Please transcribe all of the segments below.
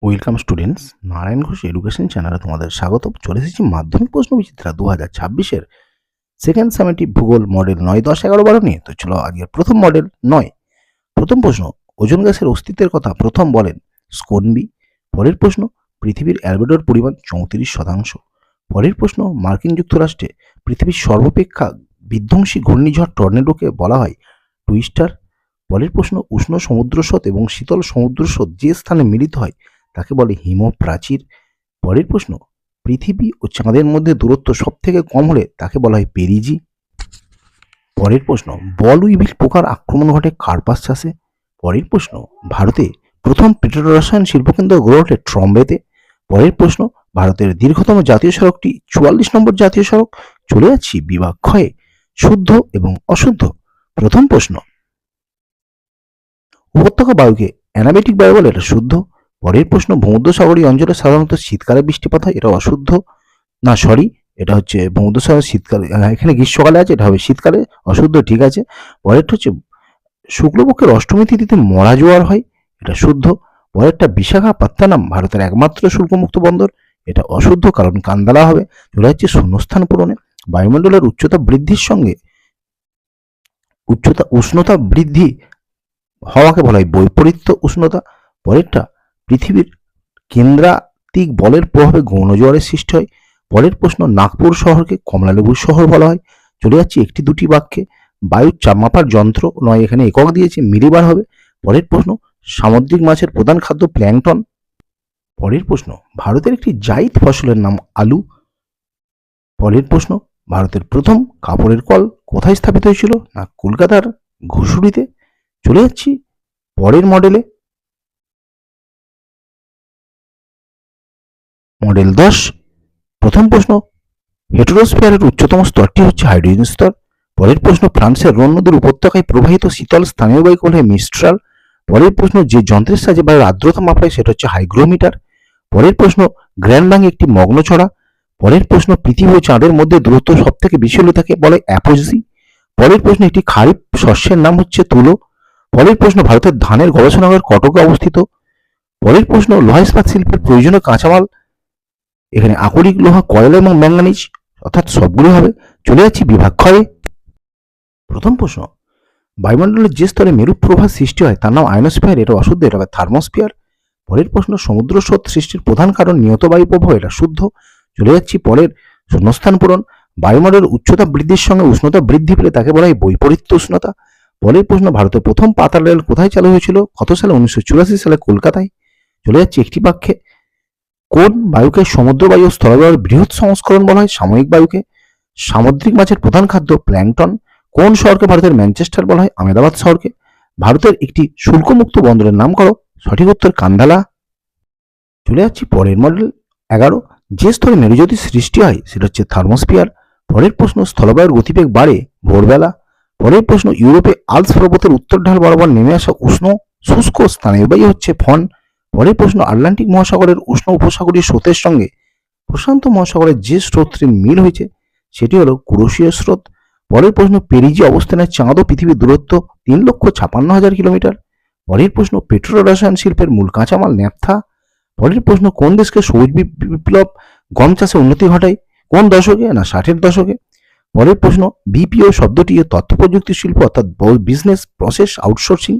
Welcome students, Narayan Ghosh education চ্যানেলে তোমাদের স্বাগত। চলে এসেছি মাধ্যমিক প্রশ্ন বিচিত্রা 2026-এর সেকেন্ড সামেটিভ ভূগোল মডেল 9, 10, 11, 12 নিয়ে। তো চলো আজকের প্রথম মডেল 9। প্রথম প্রশ্ন, ওজোন গ্যাসের অস্তিত্বের কথা প্রথম বলেন স্কোনবি। পরের প্রশ্ন, পৃথিবীর অ্যালবেডোর পরিমাণ 34%। পরের প্রশ্ন, মার্কিন যুক্তরাষ্ট্রে পৃথিবীর সর্বাপেক্ষা বিধ্বংসী ঘূর্ণিঝড় টর্নেডোকে বলা হয় টুইস্টার। পরের প্রশ্ন, উষ্ণ সমুদ্রস্রোত এবং শীতল সমুদ্রস্রোত যে স্থানে মিলিত হয় তাকে বলে হিমপ্রাচীর। পরের প্রশ্ন, পৃথিবী ও চাঁদের মধ্যে দূরত্ব সব থেকে কম হলে তাকে বলা হয় পেরিজি। পরের প্রশ্ন, বল উইভিল পোকার আক্রমণ ঘটে কার্পাস চাষে। পরের প্রশ্ন, ভারতে প্রথম পেট্রোরসায়ন শিল্পকেন্দ্র গড়ে ওঠে ট্রম্বেতে। পরের প্রশ্ন, ভারতের দীর্ঘতম জাতীয় সড়কটি 44 নম্বর জাতীয় সড়ক। চলে যাচ্ছি বিভাগ ক্ষয়ে, শুদ্ধ এবং অশুদ্ধ। প্রথম প্রশ্ন, উপত্যকা বায়ুকে অ্যানাবেটিক বায়ু বলে, এটা শুদ্ধ। পরের প্রশ্ন, ভূমধ্যসাগরীয় অঞ্চলে সাধারণত শীতকালে বৃষ্টিপাত হয়, এটা অশুদ্ধ। না সরি, এটা হচ্ছে ভূমধ্যসাগর শীতকালে, এখানে গ্রীষ্মকালে আছে, এটা হবে শীতকালে, অশুদ্ধ। ঠিক আছে। পরেরটা হচ্ছে শুক্লপক্ষের অষ্টমী তিথিতে মরা জোয়ার হয়, এটা শুদ্ধ। পরেরটা, বিশাখাপত্তনম ভারতের একমাত্র শুল্কমুক্ত বন্দর, এটা অশুদ্ধ, কারণ কান্দালা হবে। চলে যাচ্ছে শূন্যস্থান পূরণে। বায়ুমণ্ডলের উচ্চতা বৃদ্ধির সঙ্গে উষ্ণতা বৃদ্ধি হওয়াকে বলা হয় বৈপরীত্য উষ্ণতা। পরেরটা, পৃথিবীর কেন্দ্রাতিক বলের প্রভাবে গৌণ জোয়ারের সৃষ্টি হয়। পরের প্রশ্ন, নাগপুর শহরকে কমলালেবুর শহর বলা হয়। চলে যাচ্ছি একটি দুটি বাক্যে। বায়ুর চাপ মাপার যন্ত্র নয়, এখানে একক দিয়েছে, মিলিবার হবে। পরের প্রশ্ন, সামুদ্রিক মাছের প্রধান খাদ্য প্ল্যাঙ্কটন। পরের প্রশ্ন, ভারতের একটি জাইদ ফসলের নাম আলু। পরের প্রশ্ন, ভারতের প্রথম কাপড়ের কল কোথায় স্থাপিত হয়েছিল? না কলকাতার ঘুষুড়িতে। চলে যাচ্ছি পরের মডেলে, মডেল 10। প্রথম প্রশ্ন, হেটেরোস্ফিয়ারের উচ্চতম স্তরটি হচ্ছে হাইড্রোজেন স্তর। পরের প্রশ্ন, ফ্রান্সের রোন নদীর উপত্যকায় প্রবাহিত শীতল স্থানীয় বায়ুকে বলা হয় মিস্ট্রাল। পরের প্রশ্ন, যে যন্ত্রের সাহায্যে বায়ুর আর্দ্রতা মাপা হয় সেটা হচ্ছে হাইগ্রোমিটার। পরের প্রশ্ন, গ্র্যান্ড ব্যাঙ্ক একটি মগ্নছড়া। পরের প্রশ্ন, পৃথিবী ও চাঁদের মধ্যে দূরত্ব সব থেকে বেশি হলে তাকে বলে অ্যাপোজি। পরের প্রশ্ন, একটি খারিফ শস্যের নাম হচ্ছে তুলো। পরের প্রশ্ন, ভারতের ধানের গবেষণাগার কটকে অবস্থিত। পরের প্রশ্ন, লোহা ইস্পাত শিল্পের প্রয়োজনীয় কাঁচামাল, এখানে আকরিক, লোহা, কয়লা এবং ম্যাঙ্গানিজ, অর্থাৎ সবগুলো হবে। চলে যাচ্ছি বিভাগ ক্ষয়ে। প্রথম প্রশ্ন, বায়ুমণ্ডলের যে স্তরে মেরু প্রবাহ সৃষ্টি হয় তার নাম আয়নোস্ফিয়ার, এটা অশুদ্ধ, এটা হবে থার্মোস্ফিয়ার। পরের প্রশ্ন, সমুদ্র স্রোত সৃষ্টির প্রধান কারণ নিয়ত বায়ু প্রবাহ, এটা শুদ্ধ। চলে যাচ্ছি পরের শূন্যস্থান পূরণ। বায়ুমণ্ডলের উচ্চতা বৃদ্ধির সঙ্গে উষ্ণতা বৃদ্ধি পেলে তাকে বলা হয় বৈপরীত্য উষ্ণতা। পরের প্রশ্ন, ভারতের প্রথম পাতাল রেল কোথায় চালু হয়েছিল? কত সালে? 1984 সালে কলকাতায়। চলে যাচ্ছে একটি বাক্যে। কোন বায়ুকে সমুদ্র বায়ু ও স্থলবায়ুর বৃহৎ সংস্করণ বলা হয়? সাময়িক বায়ুকে। সামুদ্রিক মাছের প্রধান খাদ্য প্ল্যাঙ্কটন। কোন শহরকে ভারতের ম্যানচেস্টার বলা হয়? আহমেদাবাদ শহরকে। ভারতের একটি শুল্কমুক্ত বন্দরের নাম করো। সঠিক উত্তর কান্দালা। চলে যাচ্ছি পরের মডেল 11। যে স্তরে মেরুজ্যোতি সৃষ্টি হয় সেটা হচ্ছে থার্মোস্ফিয়ার। পরের প্রশ্ন, স্থলবায়ুর গতিবেগ বাড়ে ভোরবেলা। পরের প্রশ্ন, ইউরোপে আল্পস পর্বতের উত্তর ঢাল বরাবর নেমে আসা উষ্ণ শুষ্ক স্থানীয় বায়ু হচ্ছে ফন। পরের প্রশ্ন, আটলান্টিক মহাসাগরের উষ্ণ উপসাগরীয় স্রোতের সঙ্গে প্রশান্ত মহাসাগরের যে স্রোতটির মিল হয়েছে সেটি হলো কুরোশীয় স্রোত। পরের প্রশ্ন, পেরিজি অবস্থানে চাঁদ ও পৃথিবীর দূরত্ব 3,56,000 কিলোমিটার। পরের প্রশ্ন, পেট্রো রসায়ন শিল্পের মূল কাঁচামাল ন্যাপথা। পরের প্রশ্ন, কোন দেশকে সবুজ বিপ্লব গম চাষে উন্নতি ঘটায়? কোন দশকে? না 60-এর দশকে। পরের প্রশ্ন, বিপিও শব্দটি তথ্য প্রযুক্তি শিল্প অর্থাৎ বিজনেস প্রসেস আউটসোর্সিং।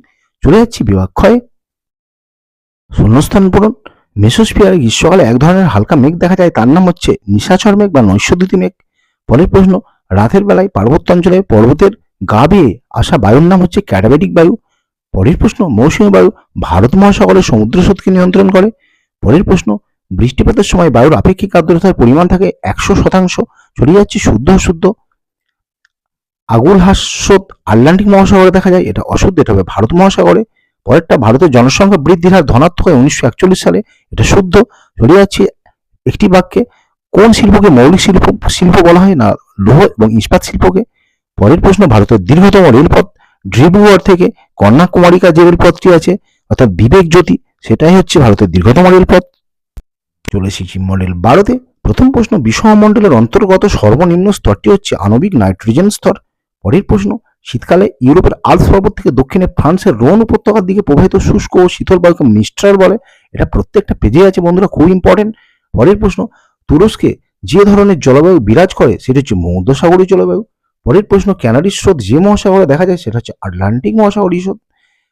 চলে যাচ্ছি বিভাগ ক্ষয়ে। শূন্যস্থান পূরণ। মেসোস্ফিয়ারে গ্রীষ্মকালে এক ধরনের হালকা মেঘ দেখা যায়, তার নাম হচ্ছে নিশাচর মেঘ বা নৈশদ্যুতি মেঘ। পরের প্রশ্ন, রাতের বেলায় পার্বত্য অঞ্চলে পর্বতের গা বেয়ে আসা বায়ুর নাম হচ্ছে ক্যাটাবেটিক বায়ু। পরের প্রশ্ন, মৌসুমী বায়ু ভারত মহাসাগরের সমুদ্র স্রোতকে নিয়ন্ত্রণ করে। পরের প্রশ্ন, বৃষ্টিপাতের সময় বায়ুর আপেক্ষিক আর্দ্রতার পরিমাণ থাকে 100%। চলে যাচ্ছে শুদ্ধ অশুদ্ধ। আগুন হ্রাস স্রোত আটলান্টিক মহাসাগরে দেখা যায়, এটা অশুদ্ধ, এটা হবে ভারত মহাসাগরে। পরেরটা, ভারতের জনসংখ্যা বৃদ্ধির হার ধনাত্মক হয় 1941 সালে, এটা শুদ্ধ। চলে যাচ্ছে একটি বাক্যে। কোন শিল্পকে মৌলিক শিল্প বলা হয়? না লৌহ এবং ইস্পাত শিল্পকে। পরের প্রশ্ন, ভারতের দীর্ঘতম রেলপথ ডিব্রুগড় থেকে কন্যাকুমারিকা যে রেলপথটি আছে অর্থাৎ বিবেক জ্যোতি, সেটাই হচ্ছে ভারতের দীর্ঘতম রেলপথ। চলে এসেছি মডেল 12-তে। প্রথম প্রশ্ন, বিষমণ্ডলের অন্তর্গত সর্বনিম্ন স্তরটি হচ্ছে আণবিক নাইট্রোজেন স্তর। পরের প্রশ্ন, শীতকালে ইউরোপের আল্পস পর্বত থেকে দক্ষিণে ফ্রান্সের রোন উপত্যকার দিকে প্রবাহিত শুষ্ক ও শীতল বায়ুকে মিস্ট্রাল বলে, এটা প্রত্যেকটা পেজে আছে বন্ধুরা, খুব ইম্পর্টেন্ট। পরের প্রশ্ন, তুরস্কে যে ধরনের জলবায়ু বিরাজ করে সেটা হচ্ছে ভূমধ্যসাগরীয় জলবায়ু। পরের প্রশ্ন, ক্যানারির স্রোত যে মহাসাগরে দেখা যায় সেটা হচ্ছে আটলান্টিক মহাসাগরীয় স্রোত।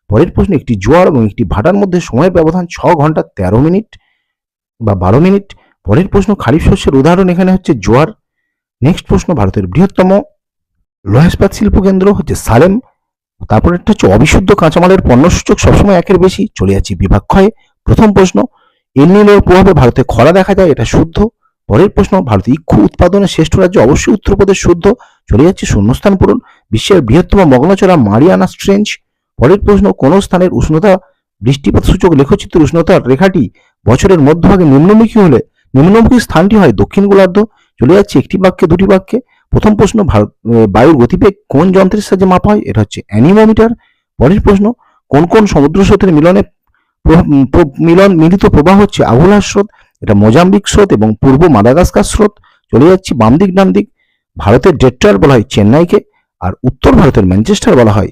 পরের প্রশ্ন, একটি জোয়ার এবং একটি ভাটার মধ্যে সময়ের ব্যবধান 6 ঘন্টা 13 মিনিট বা 12 মিনিট। পরের প্রশ্ন, খারিফ শস্যের উদাহরণ এখানে হচ্ছে জোয়ার। নেক্সট প্রশ্ন, ভারতের বৃহত্তম লৌহ ইস্পাত শিল্প কেন্দ্র হচ্ছে সালেম। তারপরে একটা হচ্ছে অবিশুদ্ধ কাঁচামালের পণ্য সূচক সবসময় একের বেশি। চলে যাচ্ছি বিভাগ ক্ষয়ে। প্রথম প্রশ্ন, এল নিনোর প্রভাবে ভারতে খরা দেখা যায়, এটা শুদ্ধ। পরের প্রশ্ন, ভারতে ইক্ষু উৎপাদনের শ্রেষ্ঠ রাজ্য অবশ্যই উত্তরপ্রদেশ, শুদ্ধ। চলে যাচ্ছে শূন্যস্থান পূরণ। বিশ্বের বৃহত্তম মগ্নচড়া মারিয়ানা ট্রেঞ্চ। পরের প্রশ্ন, কোন স্থানের উষ্ণতা বৃষ্টিপাত সূচক লেখচিত্র উষ্ণতার রেখাটি বছরের মধ্যভাগে নিম্নমুখী হলে নিম্নমুখী স্থানটি হয় দক্ষিণ গোলার্ধ। চলে যাচ্ছে একটি বাক্যে দুটি বাক্যে। প্রথম প্রশ্ন, বায়ুর গতিবেগ কোন যন্ত্রের সাহায্যে মাপা হয়, এটা হচ্ছে অ্যানিমোমিটার। পরের প্রশ্ন, কোন কোন সমুদ্র স্রোতের মিলিত প্রবাহ হচ্ছে আগুলার স্রোত, এটা মোজাম্বিক স্রোত এবং পূর্ব মাদাগাস্কার স্রোত। চলে যাচ্ছি বাম দিক ডান দিক। ভারতের ডেট্রয়েট বলা হয় চেন্নাইকে, আর উত্তর ভারতের ম্যানচেস্টার বলা হয়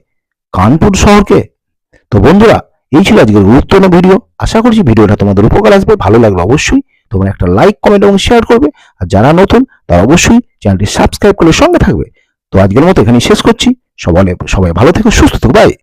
কানপুর শহরকে। তো বন্ধুরা, এই ছিল আজকের গুরুত্বপূর্ণ ভিডিও। আশা করছি ভিডিওটা তোমাদের উপকার আসবে। ভালো লাগলে অবশ্যই তোমরা একটা লাইক, কমেন্ট এবং শেয়ার করবে। আর যারা নতুন তারা অবশ্যই চ্যানেলটি সাবস্ক্রাইব করে সঙ্গে থাকবে। তো আজকের মতো এখানেই শেষ করছি। সবাই ভালো থেকো, সুস্থ থেকো, বাই।